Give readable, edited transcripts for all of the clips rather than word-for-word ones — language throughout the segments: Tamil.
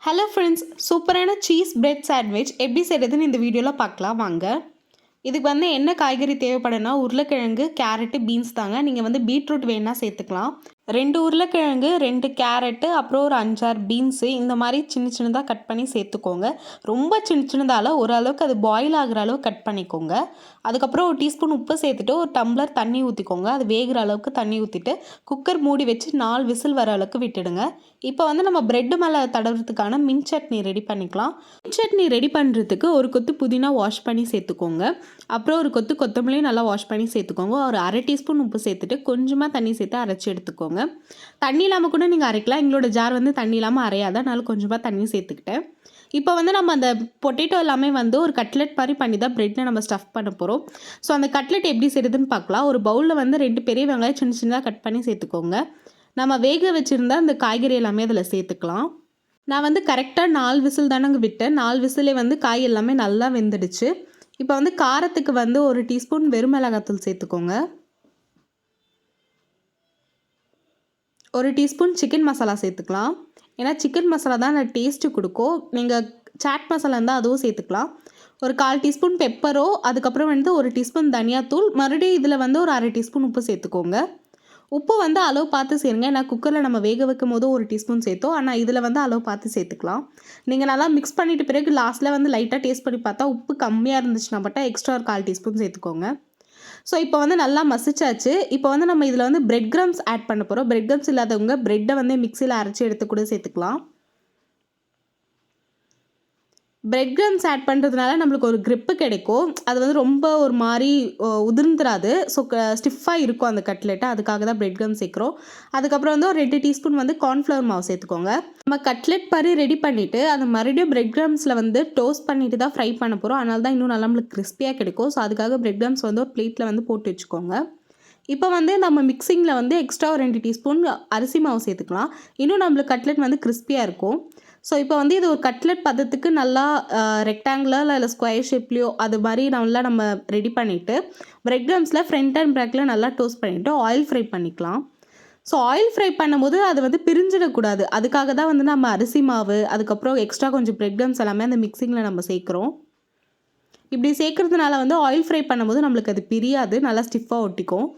ஹலோ ஃப்ரெண்ட்ஸ், சூப்பரான சீஸ் பிரெட் சாண்ட்விச் எப்படி செய்கிறதுன்னு இந்த வீடியோவில் பார்க்கலாம் வாங்க. இதுக்கு வந்து என்ன காய்கறி தேவைப்படுன்னா உருளைக்கிழங்கு, கேரட்டு, பீன்ஸ் தாங்க. நீங்கள் வந்து பீட்ரூட் வேணா சேர்த்துக்கலாம். 2 உருளைக்கிழங்கு, 2 கேரட்டு, அப்புறம் ஒரு 5, 6 பீன்ஸு இந்த மாதிரி சின்ன சின்னதாக கட் பண்ணி சேர்த்துக்கோங்க. ரொம்ப சின்னதால் ஓரளவுக்கு அது பாயில் ஆகிற அளவு கட் பண்ணிக்கோங்க. அதுக்கப்புறம் ஒரு டீஸ்பூன் உப்பு சேர்த்துட்டு ஒரு டம்ளர் தண்ணி ஊற்றிக்கோங்க. அது வேகிற அளவுக்கு தண்ணி ஊற்றிட்டு குக்கர் மூடி வச்சு 4 விசில் வர அளவுக்கு விட்டுடுங்க. இப்போ வந்து நம்ம பிரெட்டு மேலே தடவுறதுக்கான மின் சட்னி ரெடி பண்ணிக்கலாம். மின் சட்னி ரெடி பண்ணுறதுக்கு ஒரு கொத்து புதினா வாஷ் பண்ணி சேர்த்துக்கோங்க. அப்புறம் ஒரு கொத்து கொத்தமல்லியும் நல்லா வாஷ் பண்ணி சேர்த்துக்கோங்க. ஒரு 1/2 டீஸ்பூன் உப்பு சேர்த்துட்டு கொஞ்சமாக தண்ணி சேர்த்து அரைச்சி எடுத்துக்கோங்க. தண்ணி இல்லாமல் கூட நீங்கள் அரைக்கலாம். எங்களோட ஜார் வந்து தண்ணி இல்லாமல் அரையாத, அதனால கொஞ்சமாக தண்ணி சேர்த்துக்கிட்டேன். இப்போ வந்து நம்ம அந்த பொட்டேட்டோ எல்லாமே வந்து ஒரு கட்லெட் மாதிரி பண்ணி தான் ப்ரெட்டில் நம்ம ஸ்டஃப் பண்ண போகிறோம். ஸோ அந்த கட்லெட் எப்படி செய்யுதுன்னு பார்க்கலாம். ஒரு பவுலில் வந்து 2 பெரிய வெங்காயம் சின்ன சின்னதாக கட் பண்ணி சேர்த்துக்கோங்க. நம்ம வேக வச்சுருந்தா அந்த காய்கறி எல்லாமே அதில் சேர்த்துக்கலாம். நான் வந்து கரெக்டாக 4 விசில் தானங்க விட்டேன். 4 விசிலே வந்து காய் எல்லாமே நல்லா வெந்துடுச்சு. இப்போ வந்து காரத்துக்கு வந்து 1 டீஸ்பூன் வெறும் மிளகாத்தூள் சேர்த்துக்கோங்க. 1 டீஸ்பூன் சிக்கன் மசாலா சேர்த்துக்கலாம். ஏன்னா சிக்கன் மசாலா தான் அந்த டேஸ்ட்டு கொடுக்கும். நீங்கள் சாட் மசாலா இருந்தால் அதுவும் சேர்த்துக்கலாம். ஒரு 1/4 டீஸ்பூன் பெப்பரோ, அதுக்கப்புறம் வந்து 1 டீஸ்பூன் தனியாத்தூள், மறுபடியும் இதில் வந்து ஒரு 1/2 டீஸ்பூன் உப்பு சேர்த்துக்கோங்க. உப்பு வந்து அளவு பார்த்து சேருங்க. ஏன்னா குக்கரில் நம்ம வேக வைக்கும் போது 1 டீஸ்பூன் சேர்த்தோம். ஆனால் இதில் வந்து அளவு பார்த்து சேர்த்துக்கலாம். நீங்கள் நல்லா மிக்ஸ் பண்ணிவிட்டு பிறகு லாஸ்ட்டில் வந்து லைட்டாக டேஸ்ட் பண்ணி பார்த்தா உப்பு கம்மியாக இருந்துச்சுன்னா மட்டும் எக்ஸ்ட்ரா ஒரு 1/4 டீஸ்பூன் சேர்த்துக்கோங்க. ஸோ இப்போ வந்து நல்லா மசிச்சாச்சு. இப்போ வந்து நம்ம இதில் வந்து பிரெட் கிரம்ஸ் ஆட் பண்ண போகிறோம். பிரெட் கிரம்ஸ் இல்லாதவங்க பிரெட்டை வந்து மிக்சியில் அரைச்சி எடுத்து கூட சேர்த்துக்கலாம். பிரெட் கிரம்ஸ் ஆட் பண்ணுறதுனால நம்மளுக்கு ஒரு க்ரிப்பு கிடைக்கும். அது வந்து ரொம்ப ஒரு மாதிரி உதிர்ந்துராது. ஸோ ஸ்டிஃபாக இருக்கும் அந்த கட்லெட்டு. அதுக்காக தான் பிரெட் கிரம்ஸ் சேர்க்குறோம். அதுக்கப்புறம் வந்து ஒரு 2 டீஸ்பூன் வந்து கார்ன்ஃப்ளவர் மாவு சேர்த்துக்கோங்க. நம்ம கட்லெட் மாதிரி ரெடி பண்ணிவிட்டு அதை மறுபடியும் பிரெட் கிரம்ஸில் வந்து டோஸ்ட் பண்ணிட்டு தான் ஃப்ரை பண்ண போகிறோம். அதனால தான் இன்னும் நல்லா நம்மளுக்கு கிறிஸ்பியாக கிடைக்கும். ஸோ அதுக்காக பிரெட் கிரம்ஸ் வந்து ஒரு பிளேட்டில் வந்து போட்டு வச்சுக்கோங்க. இப்போ வந்து நம்ம மிக்சிங்கில் வந்து எக்ஸ்ட்ரா ஒரு 2 டீஸ்பூன் அரிசி மாவு சேர்த்துக்கலாம். இன்னும் நம்மளுக்கு கட்லெட் வந்து கிறிஸ்பியாக இருக்கும். ஸோ இப்போ வந்து இது ஒரு கட்லெட் பதத்துக்கு நல்லா ரெக்டாங்குலர் இல்லை ஸ்கொயர் ஷேப்லேயோ அது மாதிரி நல்லா நம்ம ரெடி பண்ணிவிட்டு பிரெட் கிரம்ஸில் ஃப்ரண்ட் அண்ட் பேக்கில் நல்லா டோஸ்ட் பண்ணிவிட்டு ஆயில் ஃப்ரை பண்ணிக்கலாம். ஸோ ஆயில் ஃப்ரை பண்ணும்போது அது வந்து பிரிஞ்சிடக்கூடாது. அதுக்காக தான் வந்து நம்ம அரிசி மாவு, அதுக்கப்புறம் எக்ஸ்ட்ரா கொஞ்சம் பிரெட் கிரம்ஸ் எல்லாமே அந்த மிக்சிங்கில் நம்ம சேர்க்குறோம். இப்படி சேர்க்குறதுனால வந்து ஆயில் ஃப்ரை பண்ணும்போது நம்மளுக்கு அது பிரியாது, நல்லா ஸ்டிஃபாக ஒட்டிக்கும்.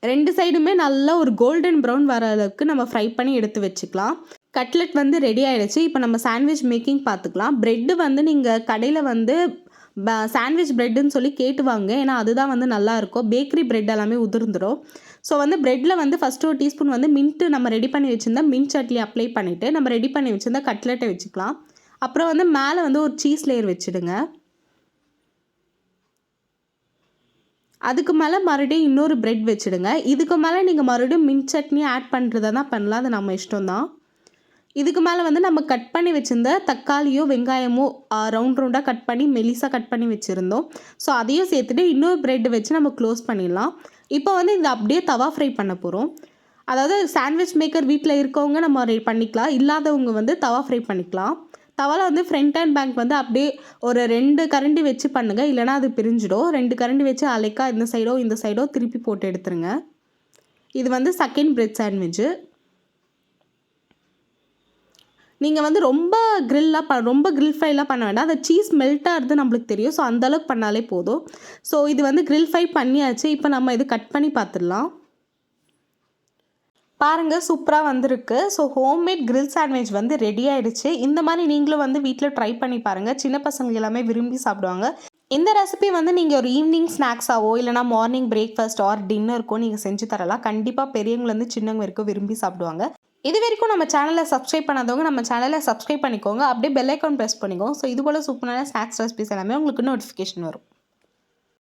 2 சைடுமே நல்லா ஒரு கோல்டன் ப்ரௌன் வர அளவுக்கு நம்ம ஃப்ரை பண்ணி எடுத்து வச்சுக்கலாம். கட்லெட் வந்து ரெடி ஆகிடுச்சு. இப்போ நம்ம சாண்ட்விச் மேக்கிங் பார்த்துக்கலாம். ப்ரெட்டு வந்து நீங்கள் கடையில் வந்து சாண்ட்விச் ப்ரெட்டுன்னு சொல்லி கேட்டு வாங்க. ஏன்னா அதுதான் வந்து நல்லாயிருக்கும். பேக்கரி ப்ரெட் எல்லாமே உதிர்ந்துடும். ஸோ வந்து ப்ரெட்டில் வந்து ஃபஸ்ட்டு ஒரு டீஸ்பூன் வந்து மின்ட்டு நம்ம ரெடி பண்ணி வச்சுருந்தா மின்ட் சட்னி அப்ளை பண்ணிவிட்டு நம்ம ரெடி பண்ணி வச்சுருந்தா கட்லெட்டை வச்சுக்கலாம். அப்புறம் வந்து மேலே வந்து ஒரு சீஸ் லேயர் வச்சுடுங்க. அதுக்கு மேலே மறுபடியும் இன்னொரு பிரெட் வச்சுடுங்க. இதுக்கு மேலே நீங்கள் மறுபடியும் மின்ட் சட்னி ஆட் பண்ணுறதா தான் பண்ணலாம். அது நம்ம இஷ்டம் தான். இதுக்கு மேலே வந்து நம்ம கட் பண்ணி வச்சுருந்த தக்காளியோ வெங்காயமோ ரவுண்டாக கட் பண்ணி மெலிசாக கட் பண்ணி வச்சுருந்தோம். ஸோ அதையும் சேர்த்துட்டு இன்னொரு பிரெட் வச்சு நம்ம க்ளோஸ் பண்ணிடலாம். இப்போ வந்து இதை அப்படியே தவா ஃப்ரை பண்ண போகிறோம். அதாவது சாண்ட்விச் மேக்கர் வீட்டில் இருக்கவங்க நம்ம பண்ணிக்கலாம். இல்லாதவங்க வந்து தவா ஃப்ரை பண்ணிக்கலாம். தவாவில் வந்து ஃப்ரண்ட் அண்ட் பேக் வந்து அப்படியே ஒரு 2 கரண்டி வச்சு பண்ணுங்கள். இல்லைனா அது பிரிஞ்சிடும். 2 கரண்டி வச்சு அலைக்கா இந்த சைடோ திருப்பி போட்டு எடுத்துருங்க. இது வந்து செகண்ட் பிரெட் சாண்ட்விட்சு. நீங்கள் வந்து ரொம்ப கிரில் ஃப்ரைலாம் பண்ண வேண்டாம். அந்த சீஸ் மெல்ட் ஆகிறது நம்மளுக்கு தெரியும். ஸோ அந்தளவுக்கு பண்ணாலே போதும். ஸோ இது வந்து கிரில் ஃப்ரை பண்ணியாச்சு. இப்போ நம்ம இது கட் பண்ணி பார்த்துடலாம். பாருங்கள், சூப்பராக வந்திருக்கு. ஸோ ஹோம்மேட் கிரில் சாண்ட்விச் வந்து ரெடி ஆகிடுச்சு. இந்த மாதிரி நீங்களும் வந்து வீட்டில் ட்ரை பண்ணி பாருங்கள். சின்ன பசங்க எல்லாமே விரும்பி சாப்பிடுவாங்க. இந்த ரெசிபி வந்து நீங்கள் ஒரு ஈவினிங் ஸ்நாக்ஸாவோ இல்லைனா மார்னிங் பிரேக்ஃபாஸ்ட் ஆர் டின்னருக்கோ நீங்கள் செஞ்சு தரலாம். கண்டிப்பாக பெரியவங்கலேருந்து சின்னவங்க வரைக்கும் விரும்பி சாப்பிடுவாங்க. இது வரைக்கும் நம்ம சேனலை சப்ஸ்கிரைப் பண்ணாதவங்க நம்ம சேனலை சப்ஸ்கிரைப் பண்ணிக்கோங்க. அப்படியே பெல் ஐக்கான் ப்ரெஸ் பண்ணிக்கோங்க. ஸோ இது போல் சூப்பரான ஸ்நாக்ஸ் ரெசிபிஸ் எல்லாமே உங்களுக்கு நோட்டிஃபிகேஷன் வரும்.